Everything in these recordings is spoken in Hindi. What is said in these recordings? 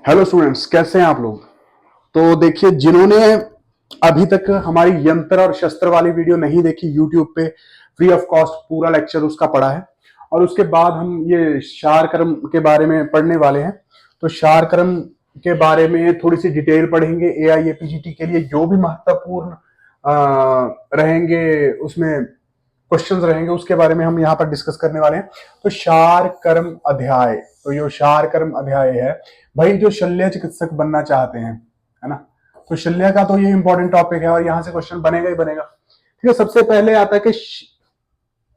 हेलो स्टूडेंट्स, कैसे हैं आप लोग। तो देखिए, जिन्होंने अभी तक हमारी यंत्र और शस्त्र वाली वीडियो नहीं देखी, यूट्यूब पे फ्री ऑफ कॉस्ट पूरा लेक्चर उसका पढ़ा है और उसके बाद हम ये क्षार कर्म के बारे में पढ़ने वाले हैं। तो क्षार कर्म के बारे में थोड़ी सी डिटेल पढ़ेंगे। एआईएपीजीटी के लिए जो भी महत्वपूर्ण रहेंगे, उसमें क्वेश्चंस रहेंगे, उसके बारे में हम यहाँ पर डिस्कस करने वाले हैं। तो क्षार कर्म अध्याय, तो ये क्षार कर्म अध्याय है भाई, जो शल्य चिकित्सक बनना चाहते हैं, है ना। तो शल्य का तो ये इंपॉर्टेंट टॉपिक है और यहाँ से क्वेश्चन बनेगा ही बनेगा। ठीक है, सबसे पहले आता है कि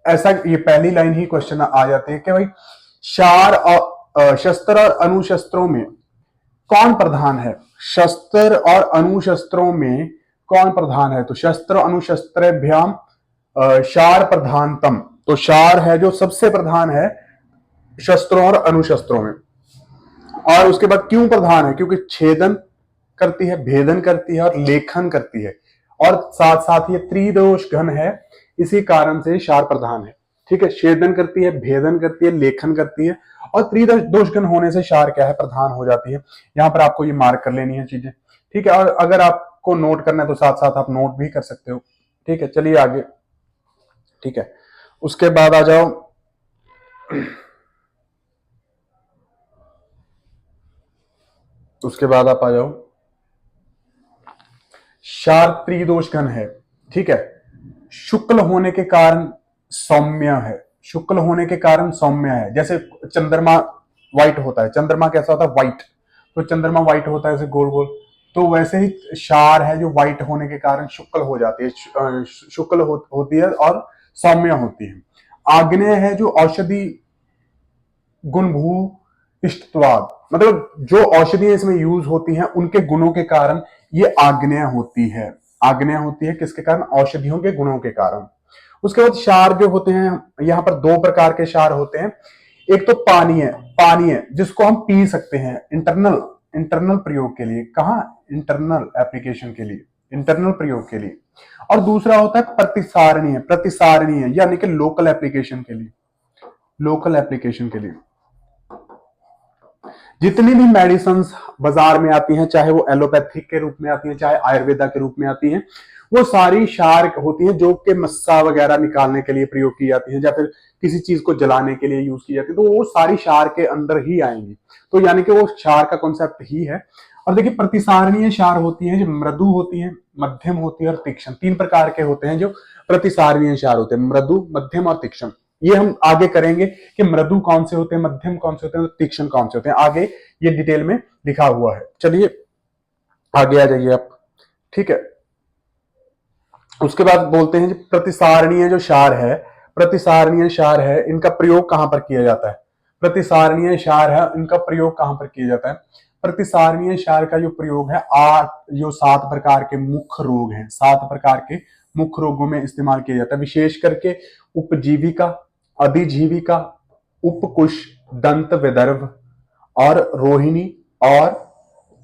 ऐसा, ये पहली लाइन ही क्वेश्चन आ जाती है कि भाई क्षार और शस्त्र और अणुशस्त्रों में कौन प्रधान है। शस्त्र और अणुशस्त्रों में कौन प्रधान है। तो शस्त्र अणुशस्त्रेभ्याम क्षार प्रधानतम, तो क्षार है जो सबसे प्रधान है शस्त्रों और अणुशस्त्रों में। और उसके बाद क्यों प्रधान है, क्योंकि छेदन करती है, भेदन करती है और लेखन करती है, और साथ साथ ये त्रिदोष घन है, इसी कारण से क्षार प्रधान है। ठीक है, छेदन करती है, भेदन करती है, लेखन करती है और त्रिदोष घन होने से क्षार क्या है, प्रधान हो जाती है। यहां पर आपको ये मार्क कर लेनी है चीजें। ठीक है, और अगर आपको नोट करना है तो साथ साथ आप नोट भी कर सकते हो। ठीक है, चलिए आगे। ठीक है, उसके बाद आ जाओ, उसके बाद आप आ जाओ, क्षार त्रिदोष घन है। ठीक है, शुक्ल होने के कारण सौम्य है, शुक्ल होने के कारण सौम्य है। जैसे चंद्रमा व्हाइट होता है, चंद्रमा कैसा होता है, व्हाइट, तो चंद्रमा व्हाइट होता है ऐसे गोल गोल। तो वैसे ही क्षार है जो व्हाइट होने के कारण शुक्ल हो जाती है, शुक्ल होती है और सौम्य होती है। आग्नेय है जो औषधि गुणभू इष्टत्वाद, मतलब जो औषधियां इसमें यूज होती हैं उनके गुणों के कारण ये आग्नेय होती है। आग्नेय होती है किसके कारण, औषधियों के गुणों के कारण। उसके बाद क्षार जो होते हैं, यहाँ पर दो प्रकार के क्षार होते हैं। एक तो पानीय, पानीय जिसको हम पी सकते हैं इंटरनल, इंटरनल प्रयोग के लिए। कहाँ, इंटरनल एप्लीकेशन के लिए, इंटरनल प्रयोग के लिए। और दूसरा होता है प्रतिसारणीय, प्रतिसारणीय यानी कि लोकल एप्लीकेशन के लिए, लोकल एप्लीकेशन के लिए। जितनी भी मेडिसिन बाजार में आती हैं, चाहे वो एलोपैथिक के रूप में आती हैं, चाहे आयुर्वेदा के रूप में आती हैं, वो सारी क्षार होती हैं जो कि मस्सा वगैरह निकालने के लिए प्रयोग की जाती हैं, या फिर किसी चीज को जलाने के लिए यूज की जाती है, तो वो सारी क्षार के अंदर ही आएंगी। तो यानी कि वो क्षार का कॉन्सेप्ट ही है। और देखिए, प्रतिसारणीय क्षार होती है जो मृदु होती है, मध्यम होती है और तीक्ष्ण, तीन प्रकार के होते हैं जो प्रतिसारणीय क्षार होते हैं, मृदु, मध्यम और तीक्ष्ण। ये हम आगे करेंगे कि मृदु कौन से होते हैं, मध्यम कौन से होते हैं, तीक्ष्ण कौन से होते हैं, आगे ये डिटेल में लिखा हुआ है। चलिए आगे आ जाइए आप। ठीक है, उसके बाद बोलते हैं प्रतिसारणीय जो क्षार है, प्रतिसारणीय क्षार है, इनका प्रयोग कहां पर किया जाता है। प्रतिसारणीय क्षार है, इनका प्रयोग कहां पर किया जाता है। प्रतिसारणीय क्षार का जो प्रयोग है, जो 7 प्रकार के मुख्य रोग हैं, 7 प्रकार के मुख्य रोगों में इस्तेमाल किया जाता है, विशेष करके उपजीविका, अधिजीविका, उपकुश, दंत विदर्भ और रोहिणी, और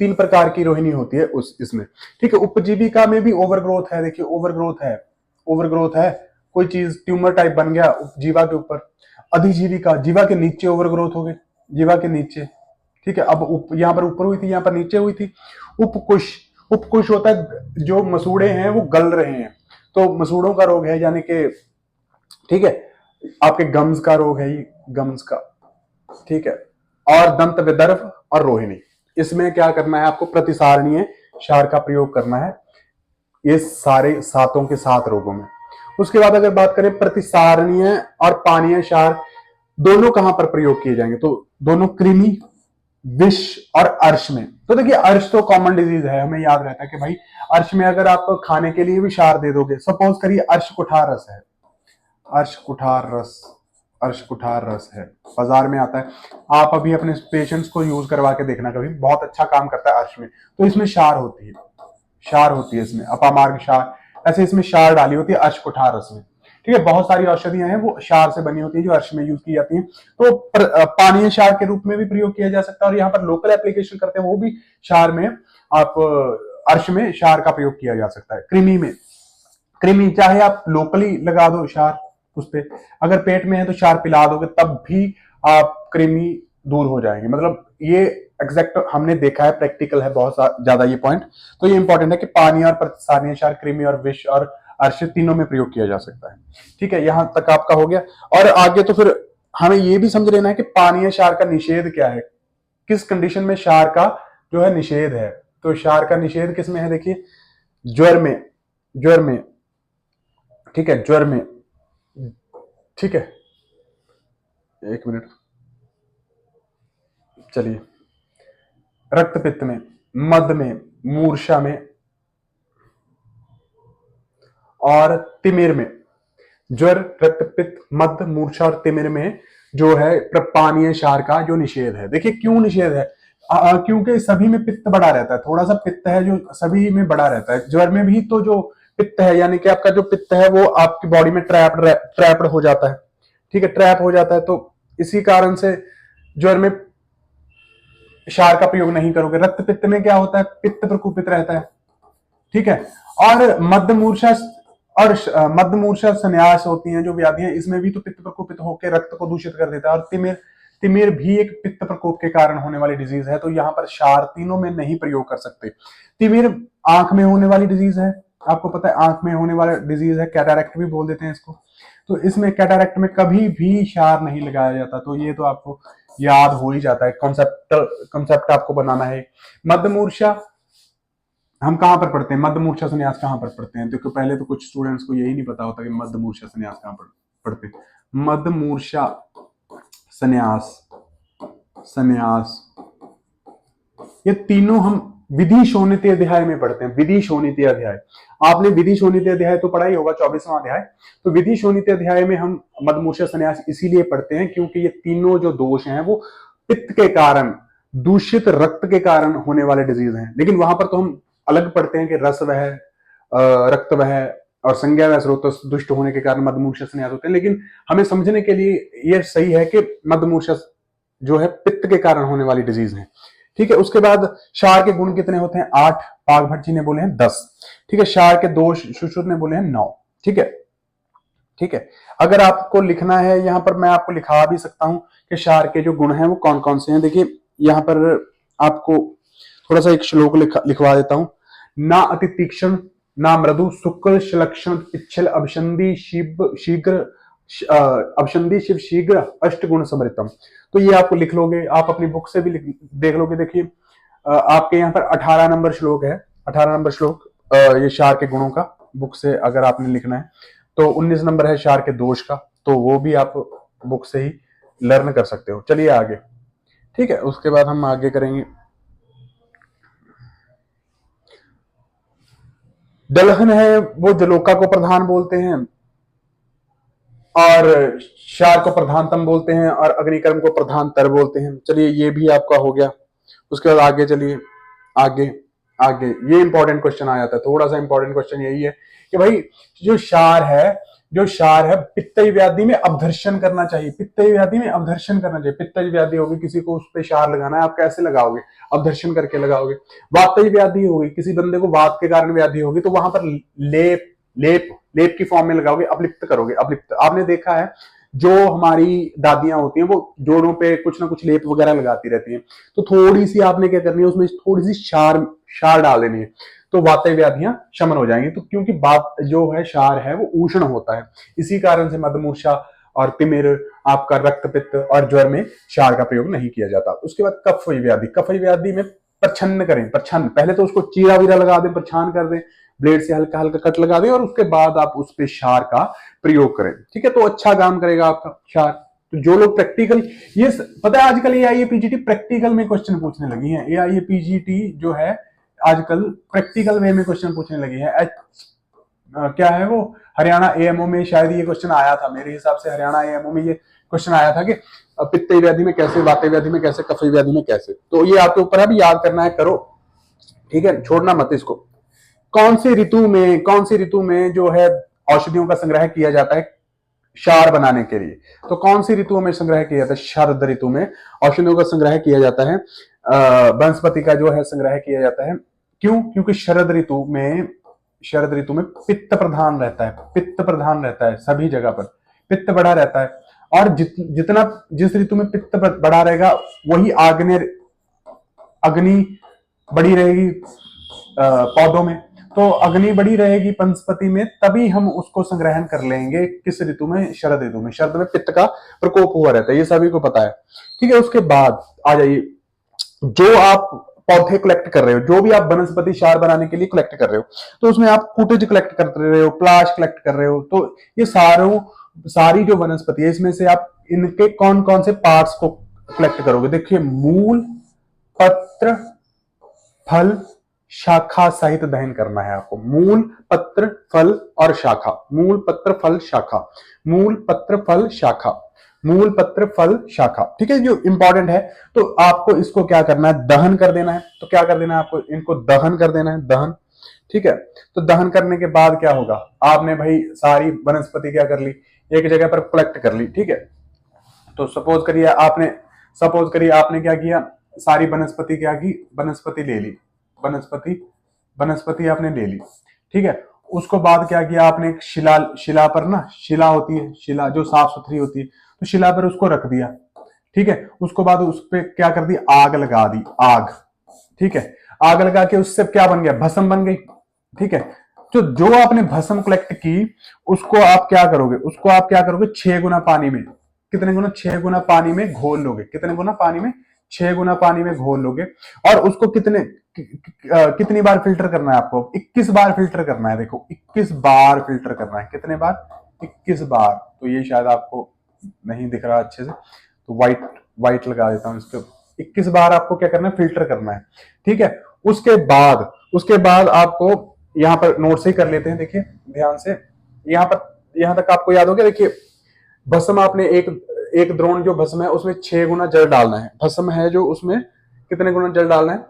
3 प्रकार की रोहिणी होती है उस इसमें। ठीक है, उपजीविका में भी ओवरग्रोथ है। देखिए, ओवरग्रोथ है, ओवरग्रोथ है, कोई चीज ट्यूमर टाइप बन गया जीवा के ऊपर। अधिजीविका, जीवा के नीचे ओवरग्रोथ हो गई, जीवा के नीचे। ठीक है, अब यहां पर ऊपर हुई थी, यहां पर नीचे हुई थी। उपकुश, उपकुश होता है जो मसूड़े हैं वो गल रहे हैं, तो मसूड़ों का रोग है, यानी कि ठीक है, आपके गम्स का रोग है, ये गम्स का। ठीक है, और दंत विदर्भ और रोहिणी, इसमें क्या करना है आपको, प्रतिसारणीय क्षार का प्रयोग करना है ये सारे सातों के 7 रोगों में। उसके बाद अगर बात करें प्रतिसारणीय और पानीय क्षार दोनों कहां पर प्रयोग किए जाएंगे, तो दोनों कृमि, विष और अर्श में। तो देखिए, अर्श तो कॉमन डिजीज है, हमें याद रहता है कि भाई अर्श में अगर आप खाने के लिए भी क्षार दे दोगे, सपोज करिए अर्श कुठार रस है, अर्श कुठार रस, अर्श कुठार रस है, बाजार में आता है। आप अभी अपने पेशेंट्स को यूज करवा के देखना, कभी बहुत अच्छा काम करता है अर्श में। तो इसमें क्षार होती है, क्षार होती है इसमें, अपामार्ग क्षार, ऐसे इसमें क्षार डाली होती है अर्श कुठार रस में। ठीक है, बहुत सारी औषधियां हैं वो क्षार से बनी होती है जो अर्श में यूज की जाती हैं। तो पानीय क्षार के रूप में भी प्रयोग किया जा सकता है, और यहाँ पर लोकल एप्लीकेशन करते हैं वो भी क्षार में, आप अर्श में क्षार का प्रयोग किया जा सकता है। कृमि में, कृमि चाहे आप लोकली लगा दो क्षार उस पे, अगर पेट में है तो क्षार पिला दोगे तब भी आप कृमि दूर हो जाएंगे। मतलब ये एग्जैक्ट हमने देखा है, प्रैक्टिकल है बहुत ज्यादा ये पॉइंट। तो ये इंपॉर्टेंट है कि पानी और प्रतिस्थानीय क्षार कृमि और विष और अर्श तीनों में प्रयोग किया जा सकता है। ठीक है, यहां तक आपका हो गया। और आगे तो फिर हमें ये भी समझ लेना है कि पानीय क्षार का निषेध क्या है, किस कंडीशन में क्षार का जो है निषेध है। तो क्षार का निषेध किस में है, देखिए ज्वर में, ज्वर में, ठीक है, ज्वर में, ठीक है, एक मिनट, चलिए, रक्तपित्त में, मद में, मूर्छा में और तिमिर में। ज्वर, रक्तपित्त, मद, मूर्छा और तिमिर में जो है पानीय क्षार का जो निषेध है। देखिए क्यों निषेध है, क्योंकि सभी में पित्त बढ़ा रहता है, थोड़ा सा पित्त है जो सभी में बढ़ा रहता है। ज्वर में भी तो जो पित्त है, यानी कि आपका जो पित्त है वो आपकी बॉडी में ट्रैप्ड हो जाता है, ठीक है, ट्रैप हो जाता है। तो इसी कारण से ज्वर में क्षार का प्रयोग नहीं करोगे। रक्तपित्त में क्या होता है, पित्त प्रकोपित रहता है, ठीक है। और मद मूर्छा और मद मूर्छा संन्यास होती हैं जो व्याधियां, इसमें भी तो पित्त प्रकोपित होकर रक्त को दूषित कर देता है। और तिमिर, तिमिर भी एक पित्त प्रकोप के कारण होने वाली डिजीज है। तो यहां पर क्षार तीनों में नहीं प्रयोग कर सकते। तिमिर आंख में होने वाली डिजीज है, आपको पता है आंख में होने वाला डिजीज है, कैटारैक्ट भी बोल देते हैं इसको। तो इसमें कैटारैक्ट में कभी भी क्षार नहीं लगाया जाता। तो ये तो आपको याद हो ही जाता है, कॉन्सेप्ट आपको बनाना है। मद मूर्छा हम कहां पर पढ़ते हैं, मद मूर्छा संन्यास कहां पर पढ़ते हैं, क्योंकि पहले तो कुछ स्टूडेंट्स को यही नहीं पता होता कि मद मूर्छा संन्यास कहां पर पढ़ते हैं। मद मूर्छा संन्यास, संन्यास ये तीनों हम विधि शोणितीय अध्याय में पढ़ते हैं। विधि शोणितीय अध्याय, आपने विधि शोणितीय अध्याय तो पढ़ा ही होगा, 24वां अध्याय। तो विधि शोणितीय अध्याय में हम मद मूर्छा संन्यास इसीलिए पढ़ते हैं क्योंकि ये तीनों जो दोष हैं वो पित्त के कारण, दूषित रक्त के कारण होने वाले डिजीज हैं। लेकिन वहां पर तो हम अलग पढ़ते हैं कि रस वह, रक्त वह और संज्ञा वह स्रोत दुष्ट होने के कारण मद मूर्छा संन्यास होते हैं। लेकिन हमें समझने के लिए यह सही है कि मद मूर्छा जो है पित्त के कारण होने वाली डिजीज है, ठीक है। उसके बाद क्षार के गुण कितने होते हैं, 8, पाकभट्ट जी ने बोले हैं 10, ठीक है। क्षार के दोष सुश्रुत ने बोले हैं 9, ठीक है, ठीक है। अगर आपको लिखना है, यहां पर मैं आपको लिखा भी सकता हूं कि क्षार के जो गुण हैं वो कौन कौन से हैं। देखिए यहां पर आपको थोड़ा सा एक श्लोक लिखवा देता हूं। ना अति तीक्ष्ण, ना मृदु, शुक्ल श्लक्षण पिच्छल अभिसंधि शिव शीघ्र, अभिसंधि शिव शीघ्र अष्ट गुण समृतम। तो ये आपको लिख लोगे, आप अपनी बुक से भी देख लोगे। देखिए आपके यहाँ पर 18 नंबर श्लोक है, 18 नंबर श्लोक ये क्षार के गुणों का, बुक से अगर आपने लिखना है तो 19 नंबर है क्षार के दोष का, तो वो भी आप बुक से ही लर्न कर सकते हो। चलिए आगे, ठीक है। उसके बाद हम आगे करेंगे दलहन है वो जलोका को प्रधान बोलते हैं और क्षार को प्रधानतम बोलते हैं और अग्निकर्म को प्रधानतर बोलते हैं। चलिए ये भी आपका हो गया। उसके बाद आगे चलिए, आगे आगे ये इंपॉर्टेंट क्वेश्चन आ जाता है। थोड़ा सा इंपॉर्टेंट क्वेश्चन यही है कि भाई जो क्षार है, जो क्षार है पित्तई व्याधि में अवधर्षण करना चाहिए। पित्तई व्याधि में अवधर्षण करना चाहिए। पित्तई व्याधि होगी, किसी को उस पर क्षार लगाना है, आप कैसे लगाओगे, अवधर्षण करके लगाओगे। वातई व्याधि होगी, किसी बंदे को वात के कारण व्याधि होगी, तो वहां पर लेप लेप लेप की फॉर्म में लगाओगे, अवलिप्त करोगे। अवलिप्त आपने देखा है, जो हमारी दादियां होती हैं वो जोड़ों पे कुछ ना कुछ लेप वगैरह लगाती रहती हैं। तो थोड़ी सी आपने क्या करनी है, उसमें थोड़ी सी क्षार क्षार डाल देनी है, तो वातई व्याधियां शमन हो जाएंगी। तो क्योंकि बात जो है क्षार है वो उष्ण होता है, इसी कारण से मदमूर्छा और तिमिर, आपका रक्तपित्त और ज्वर में क्षार का प्रयोग नहीं किया जाता। उसके बाद कफई व्याधि, कफई व्याधि में प्रछन्न करें, प्रछन्न, पहले तो उसको चीरा वीरा लगा दें, प्रछान कर दें, ब्लेड से हल्का हल्का कट लगा दें और उसके बाद आप उस पे क्षार का प्रयोग करें, ठीक है। तो अच्छा काम करेगा आपका क्षार। तो जो लोग प्रैक्टिकल, ये पता है आजकल एआईए पीजीटी प्रैक्टिकल में क्वेश्चन पूछने लगी है। एआईए पीजीटी जो है आजकल प्रैक्टिकल वे में क्वेश्चन पूछने लगी है। क्या है वो, हरियाणा एएमओ में शायद ये क्वेश्चन आया था, मेरे हिसाब से हरियाणा एएमओ में ये क्वेश्चन आया था कि पित्तई व्याधि में कैसे, वातई व्याधि में कैसे, कफई व्याधि में कैसे। तो ये आपके ऊपर है, याद करना है, करो, ठीक है, छोड़ना मत इसको। कौन सी ऋतु में जो है औषधियों का संग्रह किया जाता है क्षार बनाने के लिए। तो कौन सी ऋतुओं में संग्रह किया जाता है, शरद ऋतु में औषधियों का संग्रह किया जाता है, वनस्पति का जो है संग्रह किया जाता है। क्यों, क्योंकि शरद ऋतु में पित्त प्रधान रहता है, पित्त प्रधान रहता है, सभी जगह पर पित्त बढ़ा रहता है। और जितना जिस ऋतु में पित्त बढ़ा रहेगा वही आग्नेय अग्नि बड़ी रहेगी पौधों में, तो अग्नि बड़ी रहेगी वनस्पति में, तभी हम उसको संग्रहण कर लेंगे। किस ऋतु में? शरद ऋतु में। शरद में पित्त का प्रकोप हुआ रहता है, ये सभी को पता है। ठीक है, उसके बाद आ जाइए, जो आप पौधे कलेक्ट कर रहे हो, जो भी आप वनस्पति क्षार बनाने के लिए कलेक्ट कर रहे हो, तो उसमें आप कूटेज कलेक्ट कर रहे हो, प्लाश कलेक्ट कर रहे हो, तो ये सारी जो वनस्पति है, इसमें से आप इनके कौन कौन से पार्ट्स को कलेक्ट करोगे? देखिए, मूल, पत्र, फल, शाखा सहित दहन करना है आपको। मूल, पत्र, फल और शाखा। मूल, पत्र, फल, शाखा। मूल, पत्र, फल, शाखा। मूल, पत्र, फल, शाखा। ठीक है, जो इंपॉर्टेंट है, तो आपको इसको क्या करना है? दहन कर देना है। तो क्या कर देना है आपको? इनको दहन कर देना है, दहन। ठीक है, तो दहन करने के बाद क्या होगा? आपने भाई सारी वनस्पति क्या कर ली? एक जगह पर कलेक्ट कर ली। ठीक है, तो सपोज करिए आपने क्या किया? सारी वनस्पति क्या की? वनस्पति ले ली, वनस्पति आपने ले ली। ठीक है, उसको बाद क्या किया आपने? शिला पर ना, शिला होती है, शिला जो साफ सुथरी होती है, तो शिला पर उसको रख दिया। ठीक है, उसको बाद उस पर क्या कर दी? आग लगा दी, आग। ठीक है, आग लगा के उससे क्या बन गया? भस्म बन गई। ठीक है, तो जो आपने भस्म कलेक्ट की, उसको आप क्या करोगे? उसको आप क्या करोगे? 6 गुना पानी में, कितने गुना? 6 गुना पानी में घोल लोगे। कितने गुना पानी में? 6 गुना पानी में घोल लोगे। और उसको कितनी बार फिल्टर करना है आपको? 21 बार फिल्टर करना है। देखो, 21 बार फिल्टर करना है। कितने बार? 21 बार। तो ये शायद आपको नहीं दिख रहा अच्छे से, तो व्हाइट लगा देता हूं इसके। 21 बार आपको क्या करना है? फिल्टर करना है। ठीक है, उसके बाद आपको यहां पर नोट से ही कर लेते हैं। देखिए ध्यान से, यहां तक आपको याद हो गया। देखिए, भस्म आपने एक द्रोण जो भस्म है उसमें 6 गुना जल डालना है। भस्म है जो, उसमें कितने गुना जल डालना है?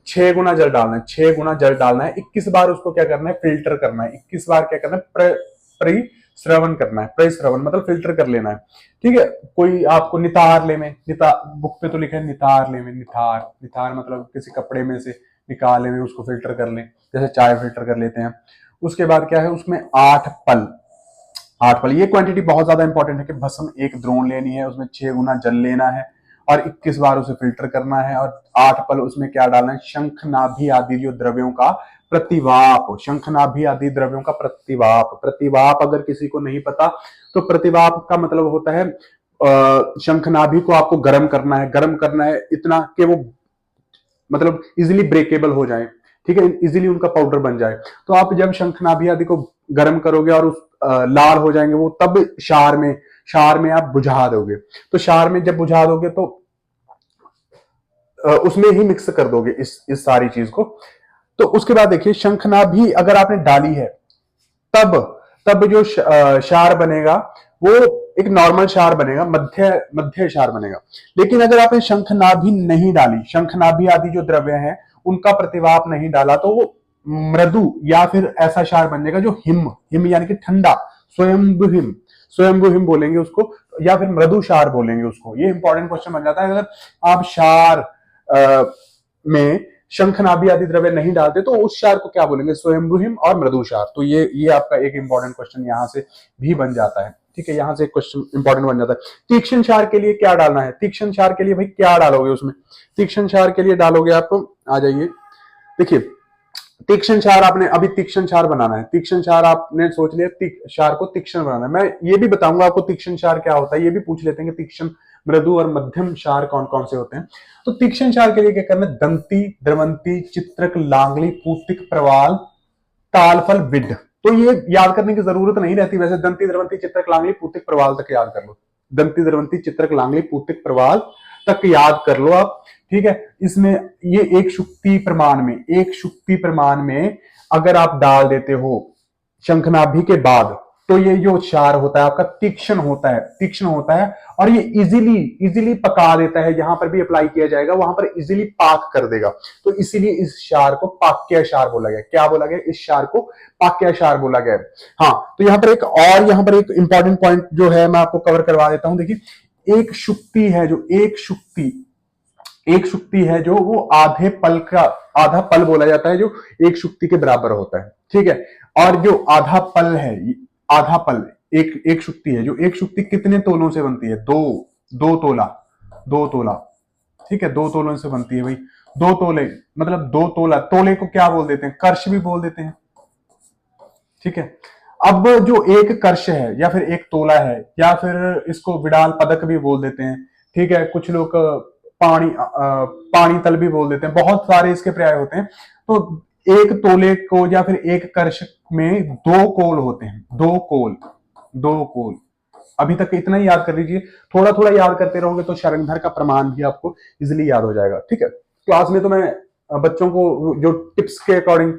6 गुना जल डालना है। 6 गुना जल डालना है। 21 बार उसको क्या करना है? फिल्टर करना है। 21 बार क्या करना है? परिश्रवण करना है। परिश्रवण मतलब फिल्टर कर लेना है। ठीक है, कोई आपको नितार ले में, बुक पे तो लिखा है नितार ले में, नितार मतलब किसी कपड़े में से निकाले में उसको फिल्टर कर लें, जैसे चाय फिल्टर कर लेते हैं। उसके बाद क्या है? उसमें 8 पल। ये क्वांटिटी बहुत ज्यादा इंपॉर्टेंट है कि भस्म एक द्रोण लेनी है, उसमें 6 गुना जल लेना है और 21 बार उसे फिल्टर करना है। और 8 पल उसमें क्या डालना है? शंखनाभि आदि जो द्रव्यों का प्रतिवाप। शंखनाभि आदि द्रव्यों का प्रतिवाप। प्रतिवाप अगर किसी को नहीं पता, तो प्रतिवाप का मतलब होता है शंखनाभि को आपको गर्म करना है। गर्म करना है इतना कि वो मतलब इजिली ब्रेकेबल हो जाए। ठीक है, इजिली उनका पाउडर बन जाए। तो आप जब शंखनाभि आदि को गर्म करोगे और उस लाल हो जाएंगे वो, तब क्षार में आप बुझा दोगे। तो क्षार में जब बुझा दोगे तो उसमें ही मिक्स कर दोगे इस सारी चीज को। तो उसके बाद देखिए, शंखनाभि अगर आपने डाली है, तब तब जो क्षार बनेगा वो एक नॉर्मल क्षार बनेगा, मध्य क्षार बनेगा। लेकिन अगर आपने शंखनाभि नहीं डाली, शंखनाभि आदि जो द्रव्य हैं उनका प्रतिवाप नहीं डाला, तो वो मृदु या फिर ऐसा क्षार बन जाएगा जो हिम यानी कि ठंडा, स्वयंभू हिम बोलेंगे उसको, या फिर मृदु क्षार बोलेंगे उसको। ये इंपॉर्टेंट क्वेश्चन बन जाता है। अगर आप क्षार में शंखनाभि आदि द्रव्य नहीं डालते तो उस क्षार को क्या बोलेंगे? स्वयंभू और मृदु क्षार। तो ये आपका एक इंपॉर्टेंट क्वेश्चन यहां से भी बन जाता है। ठीक है, यहां से एक क्वेश्चन इंपॉर्टेंट बन जाता है। तीक्ष्ण क्षार के लिए क्या डालना है? तीक्ष्ण क्षार के लिए भाई क्या डालोगे उसमें? तीक्ष्ण क्षार के लिए डालोगे आप, आ जाइए। देखिए, तीक्ष्ण क्षार आपने अभी तीक्ष्ण क्षार बनाना है। तीक्ष्ण क्षार आपने सोच लिया, क्षार को तीक्ष्ण बनाना है। मैं ये भी बताऊंगा आपको तीक्ष्ण क्षार क्या होता है, ये भी पूछ लेते हैं कि तीक्ष्ण, मृदु और मध्यम क्षार कौन कौन से होते हैं। तो तीक्ष्ण क्षार के लिए क्या करना है? दंती, द्रवंती, चित्रक, लांगली, पूतिक, प्रवाल, तालफल, विड। तो ये याद करने की जरूरत नहीं रहती वैसे। दंती, द्रवंती, चित्रक, लांगली, पूतिक, प्रवाल तक याद कर लो। दंती, द्रवंती, चित्रक, लांगली, पूतिक, प्रवाल तक याद कर लो आप। ठीक है, इसमें ये एक शुक्ति प्रमाण में अगर आप डाल देते हो शंखनाभि के बाद, तो ये जो क्षार होता है आपका तीक्ष्ण होता है और ये इजीली पका देता है। यहां पर भी अप्लाई किया जाएगा, वहां पर इजीली पाक कर देगा। तो इसीलिए इस क्षार को पाक्य क्षार बोला गया। क्या बोला गया? इस क्षार को पाक्य क्षार बोला गया। हाँ, तो यहां पर एक इंपॉर्टेंट पॉइंट जो है मैं आपको कवर करवा देता हूं। देखिए, एक शुक्ति है जो वो आधा पल बोला जाता है, जो एक शुक्ति के बराबर होता है। ठीक है, और जो आधा पल एक शुक्ति है, जो एक शुक्ति कितने तोलों से बनती है? दो तोला। ठीक है, 2 तोलों से बनती है भाई। 2 तोले मतलब 2 तोला, तोले को क्या बोल देते हैं, कर्श भी बोल देते हैं। ठीक है, अब जो एक कर्श है या फिर एक तोला है या फिर इसको विडाल पदक भी बोल देते हैं। ठीक है, कुछ लोग पानी तल भी बोल देते हैं, बहुत सारे इसके पर्याय होते हैं। तो एक तोले को या फिर एक कर्श में 2 कोल होते हैं, 2 कोल, 2 कोल। अभी तक इतना ही याद कर लीजिए, थोड़ा थोड़ा याद करते रहोगे तो शरंगधर का प्रमाण भी आपको इजिली याद हो जाएगा। ठीक है, क्लास में तो मैं बच्चों को जो टिप्स के अकॉर्डिंग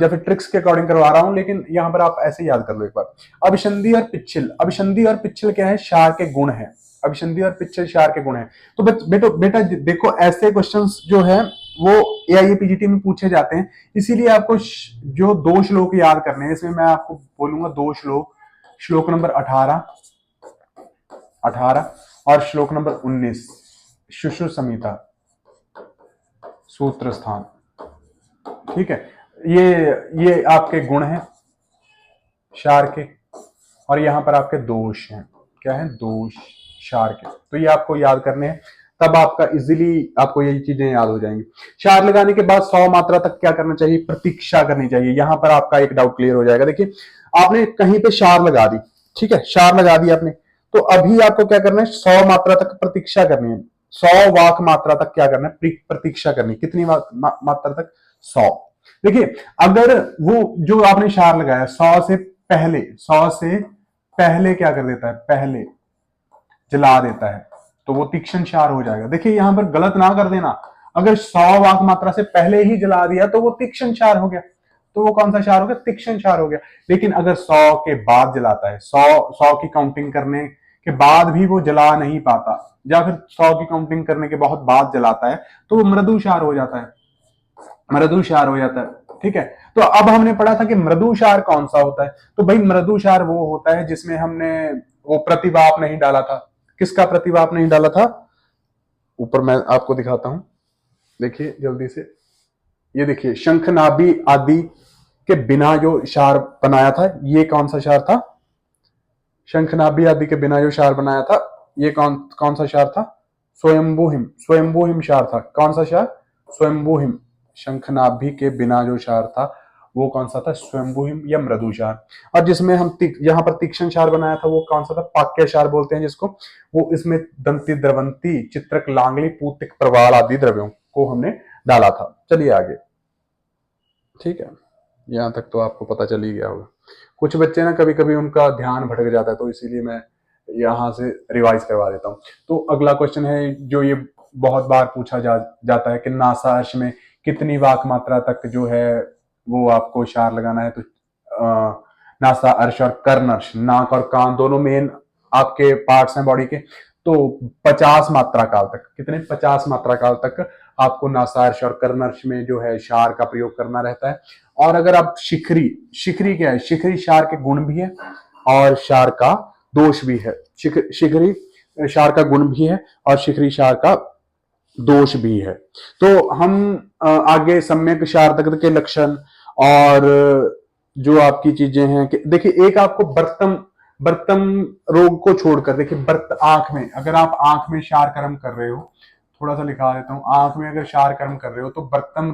या फिर ट्रिक्स के अकॉर्डिंग करवा रहा हूं, लेकिन यहां पर आप ऐसे याद कर लो एक बार। अभिसंधि और पिच्छिल, अभिसंधि और पिच्छिल क्या है, क्षार के गुण है। अभिसंधि और पिच्छिल क्षार के गुण है। तो बेटा देखो, ऐसे क्वेश्चंस जो है वो एआईपीजीटी में पूछे जाते हैं, इसीलिए आपको जो 2 श्लोक याद करने हैं, इसमें मैं आपको बोलूंगा 2 श्लोक, श्लोक नंबर 18 और श्लोक नंबर 19, शुश्रु संहिता सूत्र स्थान। ठीक है, ये आपके गुण हैं क्षार के, और यहां पर आपके दोष हैं। क्या है, दोष क्षार के। तो ये आपको याद करने हैं, तब आपका इजीली आपको यही चीजें याद हो जाएंगी। क्षार लगाने के बाद 100 मात्रा तक क्या करना चाहिए, प्रतीक्षा करनी चाहिए। यहां पर आपका एक डाउट क्लियर हो जाएगा। देखिए, आपने कहीं पे क्षार लगा दी, ठीक है, क्षार लगा दी आपने, तो अभी आपको क्या करना है, 100 मात्रा तक प्रतीक्षा करनी है। 100 वाक मात्रा तक क्या करना है, प्रतीक्षा करनी। कितनी मात्रा तक, 100। देखिए, अगर वो जो आपने क्षार लगाया 100 से पहले, 100 से पहले क्या कर देता है, पहले जला देता है, तो वो तीक्ष्ण क्षार हो जाएगा। देखिए, यहां पर गलत ना कर देना, अगर 100 वाक मात्रा से पहले ही जला दिया तो वो तीक्ष्ण क्षार हो गया, तो वो कौन सा क्षार हो गया, तीक्ष्ण क्षार हो गया। लेकिन अगर 100 के बाद जलाता है, 100 की काउंटिंग करने के बाद भी वो जला नहीं पाता, या फिर 100 की काउंटिंग करने के बहुत बाद जलाता है, तो वो मृदु क्षार हो जाता है, मृदु क्षार हो जाता है। ठीक है, तो अब हमने पढ़ा था कि मृदु क्षार कौन सा होता है। तो भाई मृदु क्षार वो होता है जिसमें हमने वो प्रतिवाप नहीं डाला था। किसका प्रतिवाप नहीं डाला था, ऊपर मैं आपको दिखाता हूं, देखिए जल्दी से। ये देखिए, शंखनाभि आदि के बिना जो क्षार बनाया था, ये कौन सा क्षार था, शंखनाभि आदि के बिना जो क्षार बनाया था, ये कौन सा क्षार था, स्वयंभूहिम, स्वयंभूहिम क्षार था। कौन सा क्षार, स्वयंभूहिम। शंखनाभि के बिना जो क्षार था वो कौन सा था, स्वयंभूहिम या मृदु क्षार। और जिसमें हम यहां पर तीक्ष्ण क्षार बनाया था वो कौन सा था, पाक्य क्षार बोलते हैं जिसको। वो इसमें दंती, द्रवंती, चित्रक, लांगली, पूतिक, प्रवाल आदि द्रव्यों को हमने डाला था। चलिए आगे। ठीक है, यहां तक तो आपको पता चल ही गया होगा। कुछ बच्चे ना कभी कभी उनका ध्यान भटक जाता है, तो इसीलिए मैं यहां से रिवाइज करवा देता हूं। तो अगला क्वेश्चन है जो ये बहुत बार पूछा जाता है कि नासा अर्श में कितनी वाक मात्रा तक जो है वो आपको क्षार लगाना है। तो नासा अर्श और कर्ण अर्श, नाक और कान दोनों मेन आपके पार्ट्स हैं बॉडी के, तो 50 मात्रा काल तक, कितने, 50 मात्रा काल तक आपको नासा अर्श और कर्ण अर्श में जो है क्षार का प्रयोग करना रहता है। और अगर आप शिखरी, शिखरी क्या है, शिखरी क्षार के गुण भी है और क्षार का दोष भी है। शिखरी क्षार का गुण भी है और शिखरी क्षार का दोष भी है। तो हम आगे सम्यक क्षार तक के लक्षण और जो आपकी चीजें हैं कि देखिए, एक आपको बर्तम रोग को छोड़कर, देखिए आंख में, अगर आप आंख में क्षार कर्म कर रहे हो, थोड़ा सा लिखा देता हूं, आंख में अगर क्षार कर्म कर रहे हो तो बर्तम के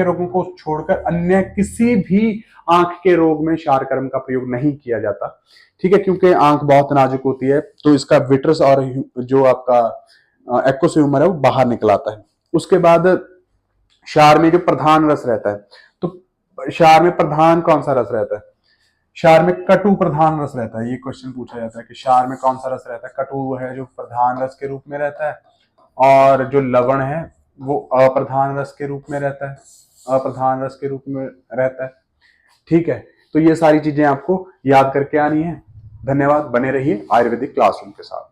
रोगों को छोड़कर अन्य किसी भी आंख के रोग में क्षार कर्म का प्रयोग नहीं किया जाता। ठीक है, क्योंकि आंख बहुत नाजुक होती है, तो इसका विट्रस और जो आपका एक्वस ह्यूमर है वो बाहर निकल आता है। उसके बाद क्षार में जो प्रधान रस रहता है, तो क्षार में प्रधान कौन सा रस रहता है, क्षार में कटु प्रधान रस रहता है। ये क्वेश्चन पूछा जाता है कि क्षार में कौन सा रस रहता है, कटु है जो प्रधान रस के रूप में रहता है, और जो लवण है वो अप्रधान रस के रूप में रहता है, अप्रधान रस के रूप में रहता है। ठीक है, तो ये सारी चीजें आपको याद करके आनी है। धन्यवाद, बने रहिए आयुर्वेदिक क्लासरूम के साथ।